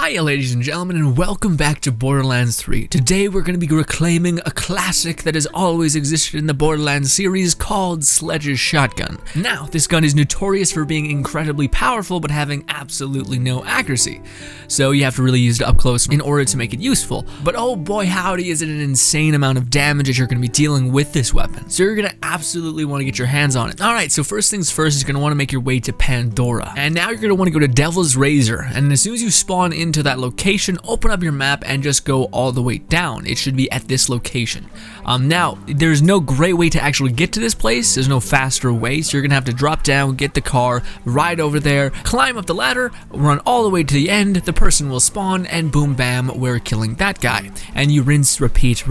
Hiya ladies and gentlemen, and welcome back to Borderlands 3. Today we're going to be reclaiming a classic that has always existed in the Borderlands series called Sledge's shotgun. Now, this gun is notorious for being incredibly powerful but having absolutely no accuracy. So you have to really use it up close in order to make it useful. But oh boy howdy is it an insane amount of damage that you're going to be dealing with this weapon. So you're going to absolutely want to get your hands on it. Alright, so first things first is going to want to make your way to Pandora. And now you're going to want to go to Devil's Razor. And as soon as you spawn into that location, open up your map and just go all the way down. It should be at this location. Now, there's no great way to actually get to this place. There's no faster way, so you're gonna have to drop down, get the car, ride over there, climb up the ladder, run all the way to the end, the person will spawn, and boom bam, we're killing that guy. And you rinse, repeat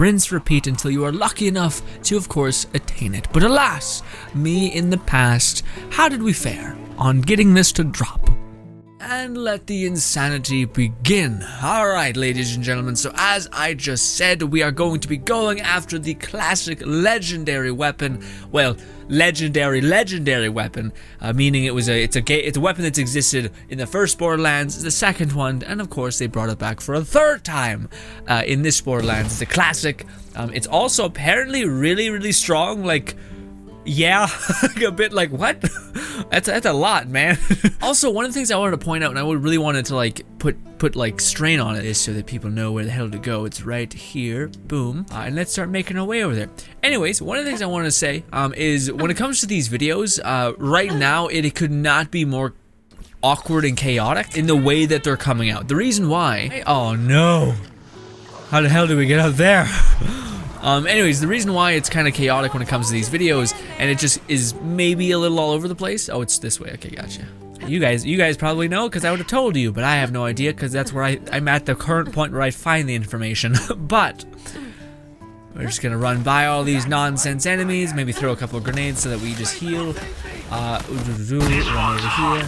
until you are lucky enough to, of course, attain it. But alas, me in the past, how did we fare on getting this to drop? And let the insanity begin. Alright, ladies and gentlemen, so as I just said, we are going to be going after the classic legendary weapon. Well, legendary weapon, meaning it's a weapon that's existed in the first Borderlands, the second one, and of course they brought it back for a third time in this Borderlands. It's a classic. It's also apparently really strong, like, yeah, a bit like, what? That's a lot, man. Also, one of the things I wanted to point out, and I really wanted to like put like strain on it, is so that people know where the hell to go. It's right here, boom, and let's start making our way over there. Anyways, one of the things I wanted to say is when it comes to these videos, right now it could not be more awkward and chaotic in the way that they're coming out. The reason why, oh no, how the hell did we get out there? Anyways, the reason why it's kind of chaotic when it comes to these videos, and it just is maybe a little all over the place. Oh, it's this way. Okay, gotcha. You guys probably know because I would have told you, but I have no idea because that's where I'm at the current point where I find the information. But we're just gonna run by all these nonsense enemies, maybe throw a couple of grenades so that we just heal. Run over here.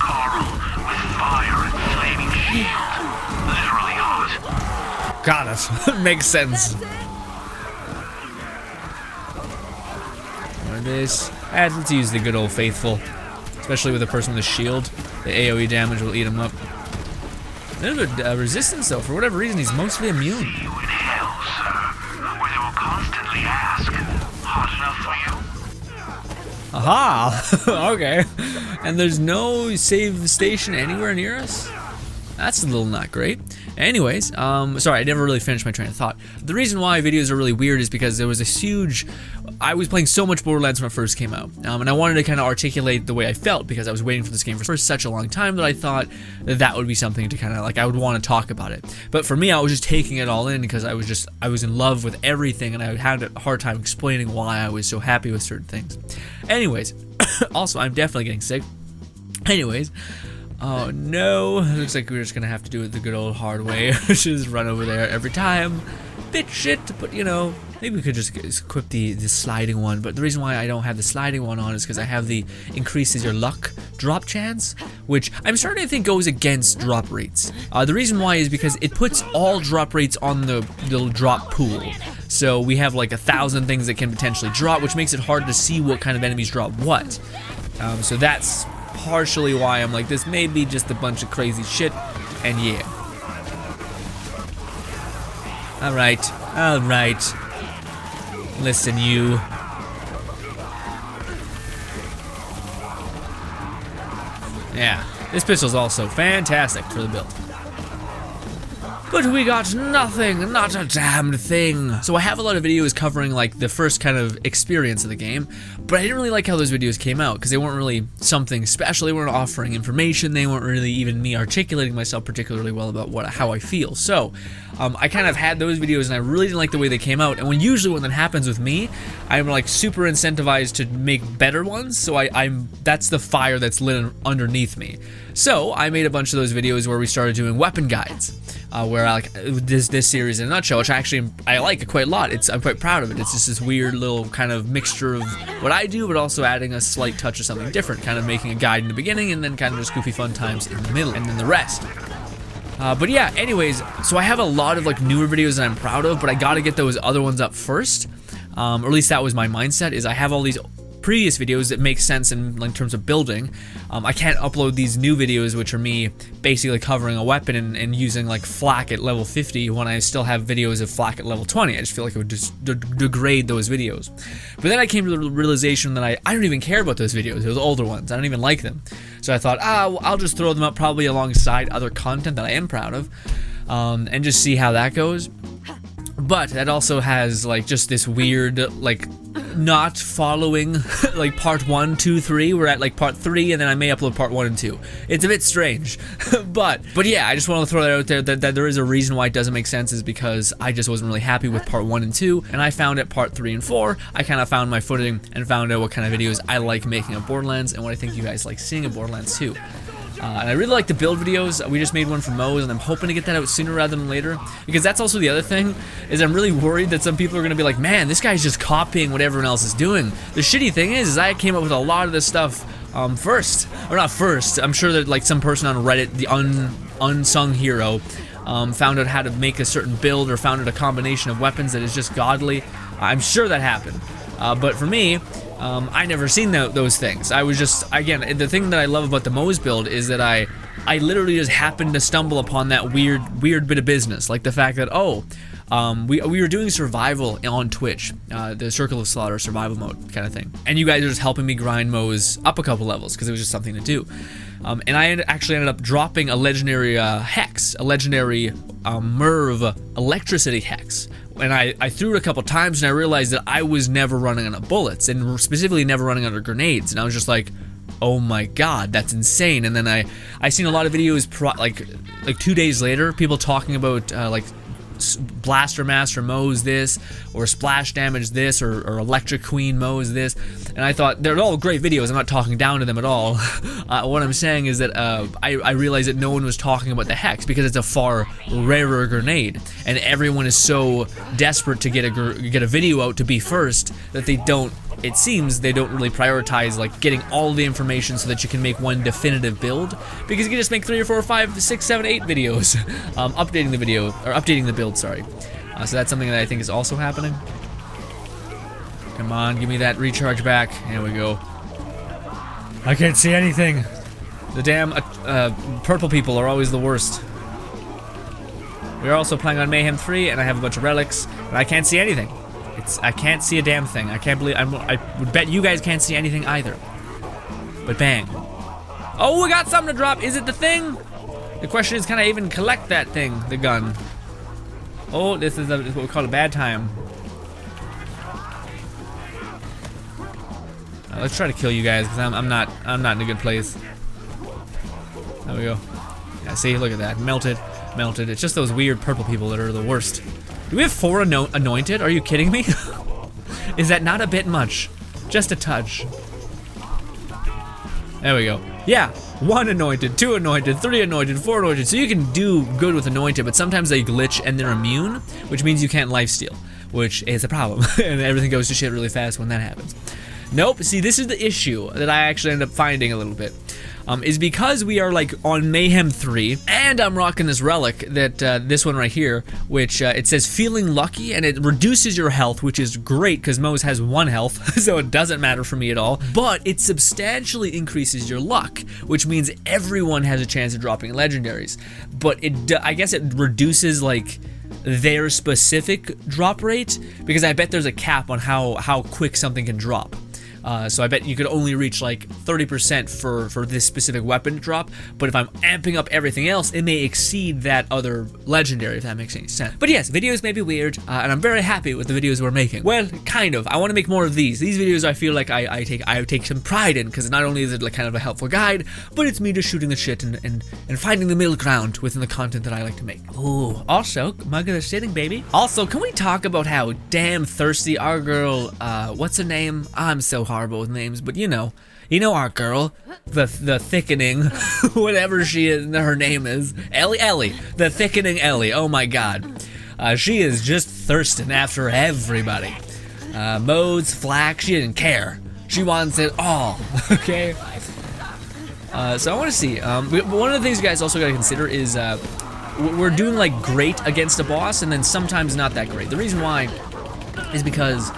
Got it. Makes sense. This, and let's use the good old faithful, especially with a person with a shield. The AoE damage will eat him up. A little bit resistance though, for whatever reason he's mostly immune. Aha! Okay. And there's no save station anywhere near us? That's a little not great. Anyways, sorry, I never really finished my train of thought. The reason why videos are really weird is because there was this huge... I was playing so much Borderlands when it first came out, and I wanted to kind of articulate the way I felt because I was waiting for this game for such a long time that I thought that would be something to kind of, like, I would want to talk about it. But for me, I was just taking it all in because I was in love with everything, and I had a hard time explaining why I was so happy with certain things. Anyways, also, I'm definitely getting sick. Anyways... Oh no, it looks like we're just gonna have to do it the good old hard way. Just run over there every time. Bit shit, but you know, maybe we could just equip the sliding one. But the reason why I don't have the sliding one on is because I have the increases your luck drop chance, which I'm starting to think goes against drop rates. The reason why is because it puts all drop rates on the little drop pool. So we have like 1,000 things that can potentially drop, which makes it hard to see what kind of enemies drop what. So that's partially why I'm like, this may be just a bunch of crazy shit, and yeah. Alright. Listen, you. Yeah, this pistol's also fantastic for the build. But we got nothing, not a damned thing. So I have a lot of videos covering like the first kind of experience of the game, but I didn't really like how those videos came out because they weren't really something special. They weren't offering information. They weren't really even me articulating myself particularly well about how I feel. So I kind of had those videos and I really didn't like the way they came out. And usually when that happens with me, I'm like super incentivized to make better ones. So that's the fire that's lit underneath me. So I made a bunch of those videos where we started doing weapon guides. Where I like this series in a nutshell, which I like quite a lot. I'm quite proud of it. It's just this weird little kind of mixture of what I do, but also adding a slight touch of something different, kind of making a guide in the beginning and then kind of just goofy fun times in the middle, and then the rest. But yeah, anyways, so I have a lot of like newer videos that I'm proud of, but I gotta get those other ones up first. Or at least that was my mindset, is I have all these previous videos that make sense in terms of building. I can't upload these new videos, which are me basically covering a weapon and using like flak at level 50 when I still have videos of flak at level 20. I just feel like it would just degrade those videos. But then I came to the realization that I don't even care about those videos, those older ones. I don't even like them. So I thought, well, I'll just throw them up probably alongside other content that I am proud of, and just see how that goes. But that also has like just this weird like not following like part 1, 2, 3. We're at like part 3 and then I may upload part 1 and 2. It's a bit strange. but yeah, I just want to throw that out there that there is a reason why it doesn't make sense, is because I just wasn't really happy with part 1 and 2, and I found at part 3 and 4 I kind of found my footing and found out what kind of videos I like making of Borderlands and what I think you guys like seeing of Borderlands 2. And I really like the build videos. We just made one for Moe's, and I'm hoping to get that out sooner rather than later, because that's also the other thing, is I'm really worried that some people are going to be like, man, this guy's just copying what everyone else is doing. The shitty thing is I came up with a lot of this stuff first. Or not first, I'm sure that like some person on Reddit, the unsung hero, found out how to make a certain build or found out a combination of weapons that is just godly. I'm sure that happened. But for me, I never seen those things. I was just, again, the thing that I love about the Moe's build is that I literally just happened to stumble upon that weird bit of business, like the fact that we were doing survival on Twitch, the Circle of Slaughter survival mode kind of thing, and you guys are just helping me grind Moe's up a couple levels because it was just something to do, and I actually ended up dropping a legendary hex, a legendary Merv electricity hex. And I threw it a couple times and I realized that I was never running out of bullets, and specifically never running out of grenades, and I was just like, oh my god, that's insane. And then I seen a lot of videos like 2 days later, people talking about like Blaster Master Moe's this, or Splash Damage this, or Electric Queen Moe's this, and I thought they're all great videos. I'm not talking down to them at all. What I'm saying is that I realized that no one was talking about the hex because it's a far rarer grenade, and everyone is so desperate to get a video out to be first that they don't. It seems they don't really prioritize like getting all the information so that you can make one definitive build, because you can just make 3 or 4 or 5, 6, 7, 8 videos updating the video, or updating the build, sorry. So that's something that I think is also happening. Come on, give me that recharge back. There we go. I can't see anything. The damn purple people are always the worst. We're also playing on Mayhem 3 and I have a bunch of relics, and I can't see anything. I can't see a damn thing. I can't believe, I would bet you guys can't see anything either. But bang. Oh, we got something to drop. Is it the thing? The question is, can I even collect that thing, the gun? Oh, this is what we call a bad time. Let's try to kill you guys, because I'm not in a good place. There we go. Yeah, see, look at that. Melted. It's just those weird purple people that are the worst. Do we have 4 anointed? Are you kidding me? Is that not a bit much? Just a touch. There we go. Yeah, 1 anointed, 2 anointed, 3 anointed, 4 anointed. So you can do good with anointed, but sometimes they glitch and they're immune, which means you can't lifesteal, which is a problem. And everything goes to shit really fast when that happens. Nope, see, this is the issue that I actually end up finding a little bit. Is because we are like on Mayhem 3, and I'm rocking this relic, that this one right here, which it says feeling lucky, and it reduces your health, which is great because Moe's has 1 health, so it doesn't matter for me at all, but it substantially increases your luck, which means everyone has a chance of dropping legendaries, but I guess it reduces like their specific drop rate, because I bet there's a cap on how quick something can drop. So I bet you could only reach like 30% for this specific weapon to drop, but if I'm amping up everything else, it may exceed that other legendary, if that makes any sense. But yes, videos may be weird, and I'm very happy with the videos we're making. Well, kind of. I want to make more of these. These videos I feel like I take some pride in, because not only is it like kind of a helpful guide, but it's me just shooting the shit and finding the middle ground within the content that I like to make. Ooh, also, mug of the sitting, baby. Also, can we talk about how damn thirsty our girl, what's her name? I'm so horrible with names, but you know our girl, the thickening, whatever she is, her name is, Ellie, the thickening Ellie. Oh my god, she is just thirsting after everybody. Modes, flak, she didn't care. She wants it all. Okay. So I want to see. One of the things you guys also got to consider is we're doing like great against a boss, and then sometimes not that great. The reason why is because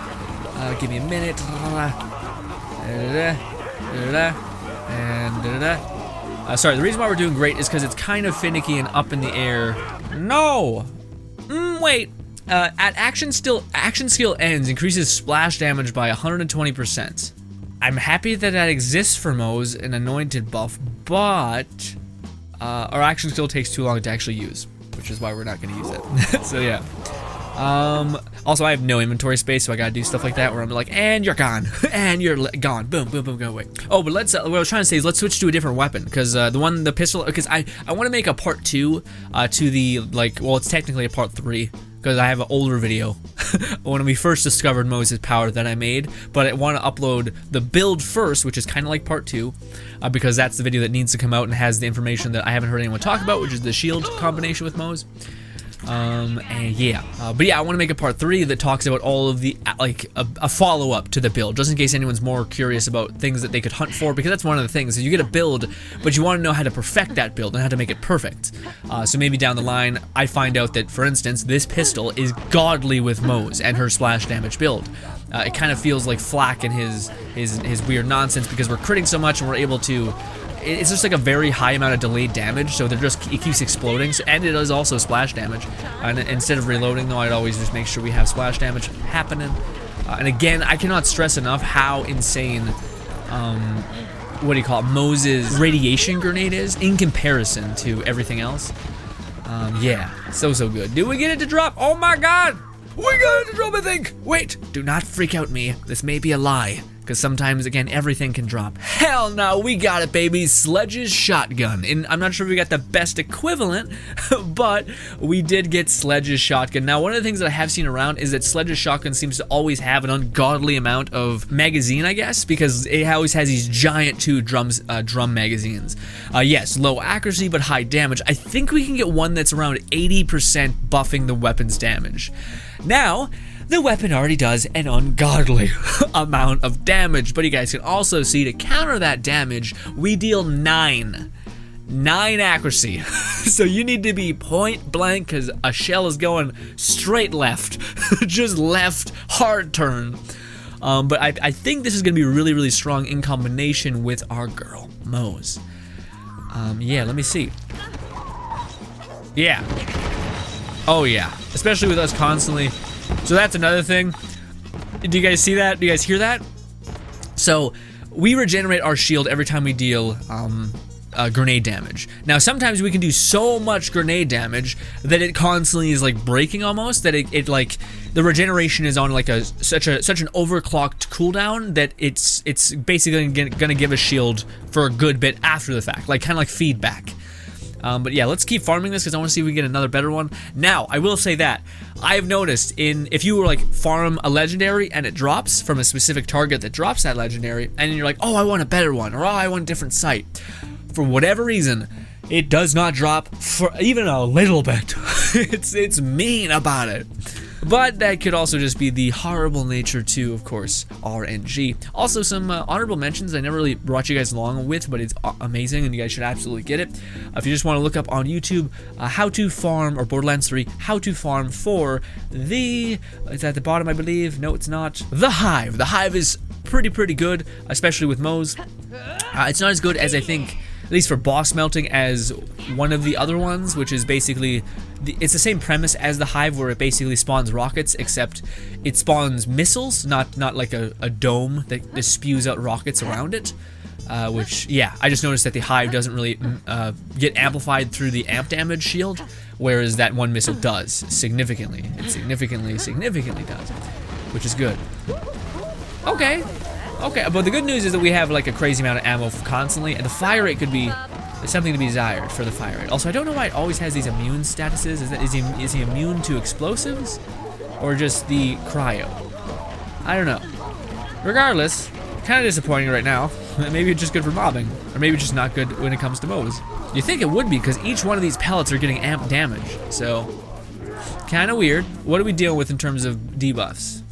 give me a minute. and sorry, the reason why we're doing great is because it's kind of finicky and up in the air. No! Wait. At action skill ends, increases splash damage by 120%. I'm happy that exists for Moe's, an anointed buff, but our action skill takes too long to actually use, which is why we're not going to use it. So yeah. Also, I have no inventory space, so I gotta do stuff like that where I'm like, and you're gone, and you're gone, boom, boom, boom, go away. Oh, but let's, what I was trying to say is let's switch to a different weapon, because the pistol, because I want to make a part 2 to the, like, well, it's technically a part 3, because I have an older video when we first discovered Moses' power that I made, but I want to upload the build first, which is kind of like part 2, because that's the video that needs to come out and has the information that I haven't heard anyone talk about, which is the shield combination with Mose. And yeah, but yeah, I want to make a part 3 that talks about all of the, like, a follow-up to the build, just in case anyone's more curious about things that they could hunt for, because that's one of the things, is you get a build, but you want to know how to perfect that build and how to make it perfect. So maybe down the line, I find out that, for instance, this pistol is godly with Mose and her splash damage build. It kind of feels like Flack and his weird nonsense, because we're critting so much and we're able to, it's just like a very high amount of delayed damage, so it keeps exploding, and it is also splash damage. And instead of reloading though, I'd always just make sure we have splash damage happening. And again, I cannot stress enough how insane, what do you call it, Moses' radiation grenade is in comparison to everything else. Yeah, so good. Did we get it to drop? Oh my god! We got it to drop, I think! Wait, do not freak out me. This may be a lie. Because sometimes, again, everything can drop. Hell no, we got it, baby. Sledge's shotgun. And I'm not sure if we got the best equivalent, but we did get Sledge's shotgun. Now, one of the things that I have seen around is that Sledge's shotgun seems to always have an ungodly amount of magazine, I guess, because it always has these giant drum magazines. Yes, low accuracy, but high damage. I think we can get one that's around 80% buffing the weapon's damage. Now, the weapon already does an ungodly amount of damage, but you guys can also see, to counter that damage, we deal 9 accuracy. So you need to be point blank, because a shell is going straight left, just left, hard turn. But I think this is going to be really, really strong in combination with our girl, Mose. Yeah, let me see. Yeah. Oh yeah, especially with us constantly. So that's another thing. Do you guys see that? Do you guys hear that? So we regenerate our shield every time we deal grenade damage. Now sometimes we can do so much grenade damage that it constantly is like breaking almost, that it like the regeneration is on like such an overclocked cooldown that it's basically gonna give a shield for a good bit after the fact, like kind of like feedback. But yeah, let's keep farming this because I want to see if we can get another better one. Now, I will say that I've noticed if you were like farm a legendary and it drops from a specific target that drops that legendary, and then you're like, oh, I want a better one, or oh, I want a different site. For whatever reason, it does not drop for even a little bit. it's mean about it. But that could also just be the horrible nature too, of course, RNG. Also, some honorable mentions I never really brought you guys along with, but it's amazing and you guys should absolutely get it. If you just want to look up on YouTube, how to farm, or Borderlands 3, how to farm for it's at the bottom, I believe. No, it's not. The Hive. The Hive is pretty good, especially with Mose. It's not as good as I think, at least for boss melting, as one of the other ones, which is basically, it's the same premise as the Hive, where it basically spawns rockets, except it spawns missiles, not like a dome that just spews out rockets around it. Which, yeah, I just noticed that the Hive doesn't really get amplified through the amp damage shield, whereas that one missile does, significantly. It significantly does, which is good. Okay, but the good news is that we have like a crazy amount of ammo constantly, and the fire rate could be something to be desired for the fire rate. Also, I don't know why it always has these immune statuses. Is he immune to explosives, or just the cryo? I don't know. Regardless, kind of disappointing right now. Maybe it's just good for mobbing, or maybe it's just not good when it comes to Mose. You think it would be, because each one of these pellets are getting amp damage, so kind of weird. What are we dealing with in terms of debuffs?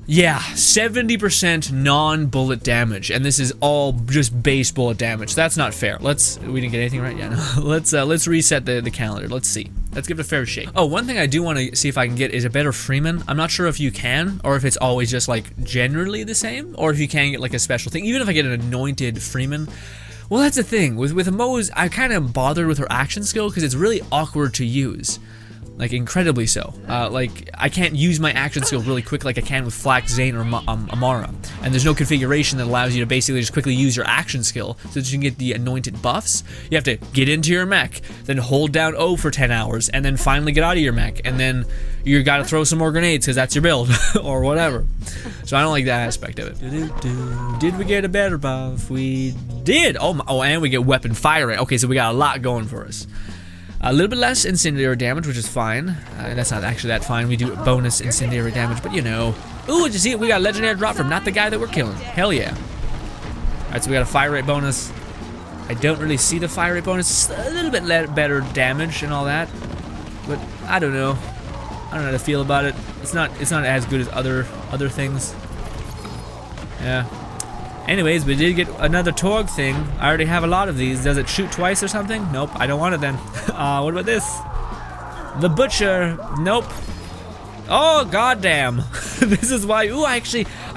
Yeah, 70% non-bullet damage, and this is all just base bullet damage. That's not fair. We didn't get anything right yet. No. Let's reset the calendar. Let's see. Let's give it a fair shake. Oh, one thing I do want to see if I can get is a better Freeman. I'm not sure if you can, or if it's always just like generally the same, or if you can get like a special thing. Even if I get an anointed Freeman. Well, that's the thing. With Moze, I kind of bothered with her action skill because it's really awkward to use. Like, incredibly so. Like, I can't use my action skill really quick like I can with Flax, Zane, or Amara. And there's no configuration that allows you to basically just quickly use your action skill so that you can get the anointed buffs. You have to get into your mech, then hold down O for 10 hours, and then finally get out of your mech. And then you gotta throw some more grenades because that's your build, or whatever. So I don't like that aspect of it. Did we get a better buff? We did! Oh, and we get weapon fire rate. Okay, so we got a lot going for us. A little bit less incendiary damage, which is fine. That's not actually that fine. We do bonus incendiary damage, but you know. Ooh, did you see it? We got a legendary drop from not the guy that we're killing. Hell yeah. Alright, so we got a fire rate bonus. I don't really see the fire rate bonus. A little bit better damage and all that. But I don't know. I don't know how to feel about it. It's not as good as other things. Yeah. Anyways, we did get another Torg thing. I already have a lot of these. Does it shoot twice or something? Nope, I don't want it then. What about this? The Butcher. Nope. Oh, goddamn. This is why. Ooh, I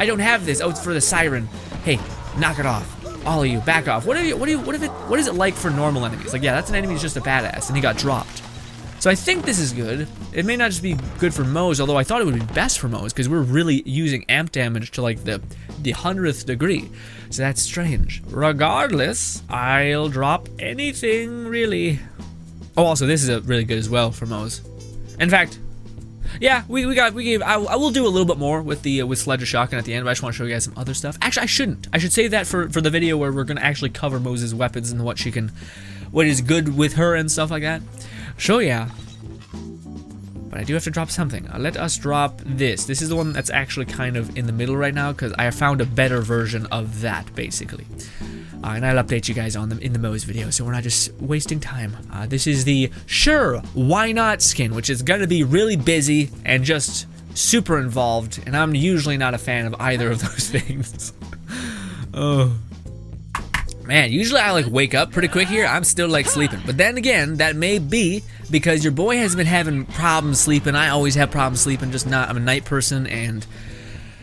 don't have this. Oh, it's for the Siren. Hey, knock it off. All of you, back off. What is it like for normal enemies? Like, yeah, that's an enemy who's just a badass, and he got dropped. So I think this is good. It may not just be good for Moze, although I thought it would be best for Moze because we're really using amp damage to like the 100th degree. So that's strange. Regardless, I'll drop anything really. Oh, also this is really good as well for Moze. In fact, yeah, we gave. I will do a little bit more with Sledge Shotgun at the end, but I just want to show you guys some other stuff. Actually, I shouldn't. I should save that for the video where we're gonna actually cover Moze's weapons and what is good with her and stuff like that. So yeah, but I do have to drop something. Let us drop this. This is the one that's actually kind of in the middle right now because I found a better version of that basically. And I'll update you guys on them in the Moze video so we're not just wasting time. This is the Sure Why Not skin, which is gonna be really busy and just super involved, and I'm usually not a fan of either of those things. Oh. Man, usually I like wake up pretty quick here. I'm still like sleeping. But then again, that may be because your boy has been having problems sleeping. I always have problems sleeping, just not. I'm a night person and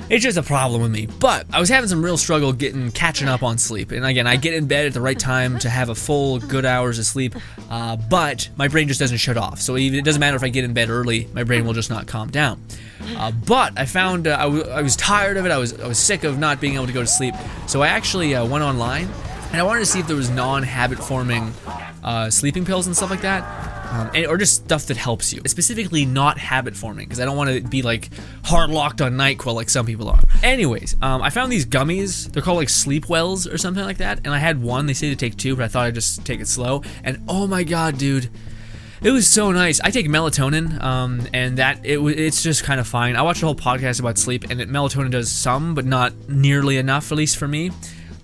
it's just a problem with me. But I was having some real struggle catching up on sleep. And again, I get in bed at the right time to have a full good hours of sleep. But my brain just doesn't shut off. So it doesn't matter if I get in bed early, my brain will just not calm down. But I found I was tired of it. I was sick of not being able to go to sleep. So I actually went online. And I wanted to see if there was non-habit forming sleeping pills and stuff like that, or just stuff that helps you. Specifically not habit forming, because I don't want to be like hard locked on NyQuil like some people are. Anyways, I found these gummies. They're called like Sleep Wells or something like that. And I had one. They say to take two, but I thought I'd just take it slow. And oh my god, dude. It was so nice. I take melatonin, and it's just kind of fine. I watched a whole podcast about sleep, and melatonin does some, but not nearly enough, at least for me.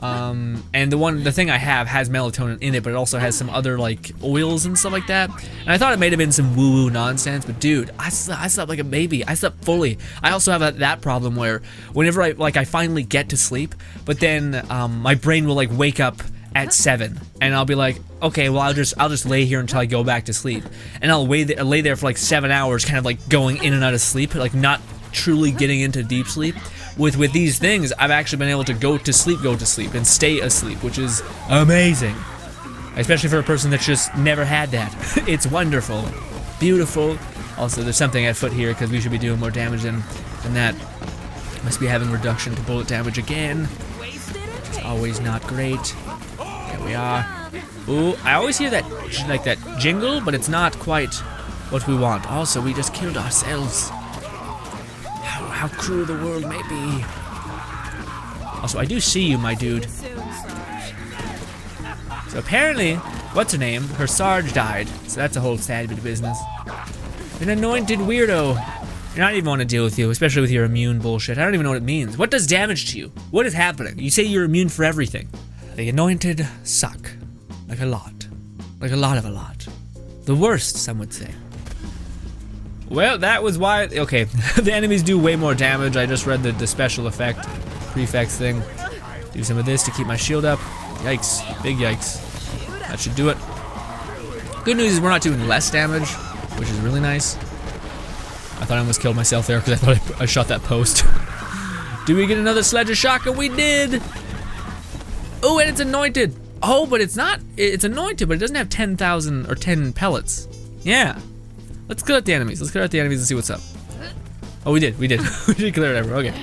And the thing I have has melatonin in it, but it also has some other like oils and stuff like that. And I thought it might have been some woo-woo nonsense, but dude, I slept like a baby. I slept fully. I also have that problem where whenever I finally get to sleep, but then my brain will like wake up at 7, and I'll be like, okay, well I'll just lay here until I go back to sleep, and I'll lay there for like 7 hours, kind of like going in and out of sleep, like not truly getting into deep sleep. With these things, I've actually been able to go to sleep, and stay asleep, which is amazing. Especially for a person that's just never had that. It's wonderful. Beautiful. Also, there's something at foot here, because we should be doing more damage than that. Must be having reduction to bullet damage again. Which is always not great. There we are. Ooh, I always hear that, like that jingle, but it's not quite what we want. Also, we just killed ourselves. How cruel the world may be. Also, I do see you, my dude. So apparently, what's her name? Her Sarge died. So that's a whole sad bit of business. An anointed weirdo. I don't even want to deal with you, especially with your immune bullshit. I don't even know what it means. What does damage to you? What is happening? You say you're immune for everything. The anointed suck. Like a lot. Like a lot of a lot. The worst, some would say. Well, that was why. Okay, the enemies do way more damage. I just read the special effect, prefix thing. Do some of this to keep my shield up. Yikes, big yikes. That should do it. Good news is we're not doing less damage. which is really nice. I thought I almost killed myself there because I thought I shot that post. Did we get another Sledge shotgun? We did! Oh, and it's anointed! Oh, but it's not, it's anointed, but it doesn't have 10,000 or 10 pellets. Yeah. Let's clear out the enemies. Let's clear out the enemies and see what's up. Oh, we did. We did clear it over. Okay.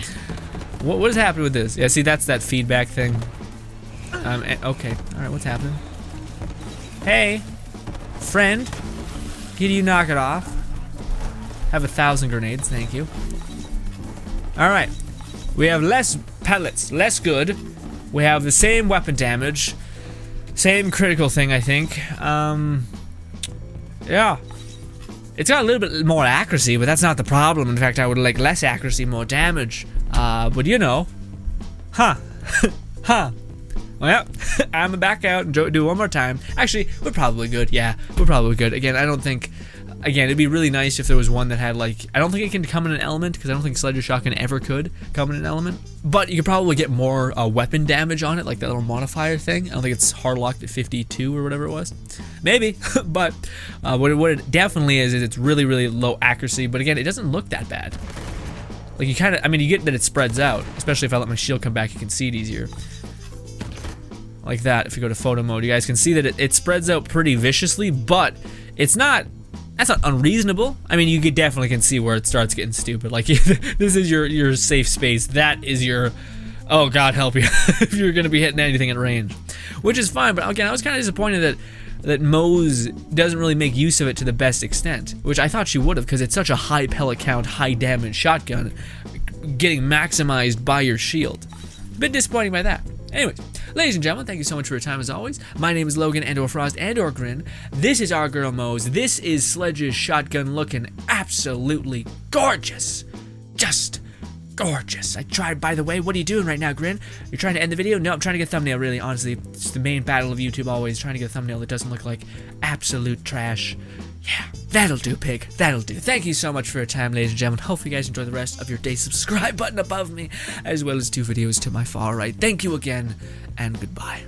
What is happening with this? Yeah, see, that's that feedback thing. Okay. Alright, what's happening? Hey, friend. Can you knock it off? Have 1,000 grenades, thank you. Alright. We have less pellets, less good. We have the same weapon damage. Same critical thing, I think. Yeah. It's got a little bit more accuracy, but that's not the problem. In fact, I would like less accuracy, more damage. But you know. Huh. Huh. Well, I'm gonna back out and do it one more time. Actually, we're probably good. Yeah, we're probably good. Again, I don't think... Again, it'd be really nice if there was one that had like... I don't think it can come in an element, because I don't think Sledge Shotgun ever could come in an element. But you could probably get more weapon damage on it, like that little modifier thing. I don't think it's hard locked at 52 or whatever it was. Maybe, but what it definitely is it's really, really low accuracy. But again, it doesn't look that bad. Like you kind of... I mean, you get that it spreads out. Especially if I let my shield come back, you can see it easier. Like that, if you go to photo mode, you guys can see that it spreads out pretty viciously, but it's not... That's not unreasonable. I mean, you definitely can see where it starts getting stupid. Like, this is your safe space. That is your, oh God help you, if you're gonna be hitting anything at range. Which is fine, but again, I was kind of disappointed that Moze doesn't really make use of it to the best extent, which I thought she would have, because it's such a high pellet count, high damage shotgun, getting maximized by your shield. A bit disappointing by that. Anyways, ladies and gentlemen, thank you so much for your time as always. My name is Logan and/or Frost and/or Grin. This is our girl Moze. This is Sledge's shotgun looking absolutely gorgeous. Just gorgeous. I tried, by the way. What are you doing right now, Grin? You're trying to end the video? No, I'm trying to get a thumbnail, really, honestly. It's the main battle of YouTube always, trying to get a thumbnail that doesn't look like absolute trash. Yeah, that'll do, pig. That'll do. Thank you so much for your time, ladies and gentlemen. Hopefully you guys enjoy the rest of your day. Subscribe button above me, as well as 2 videos to my far right. Thank you again, and goodbye.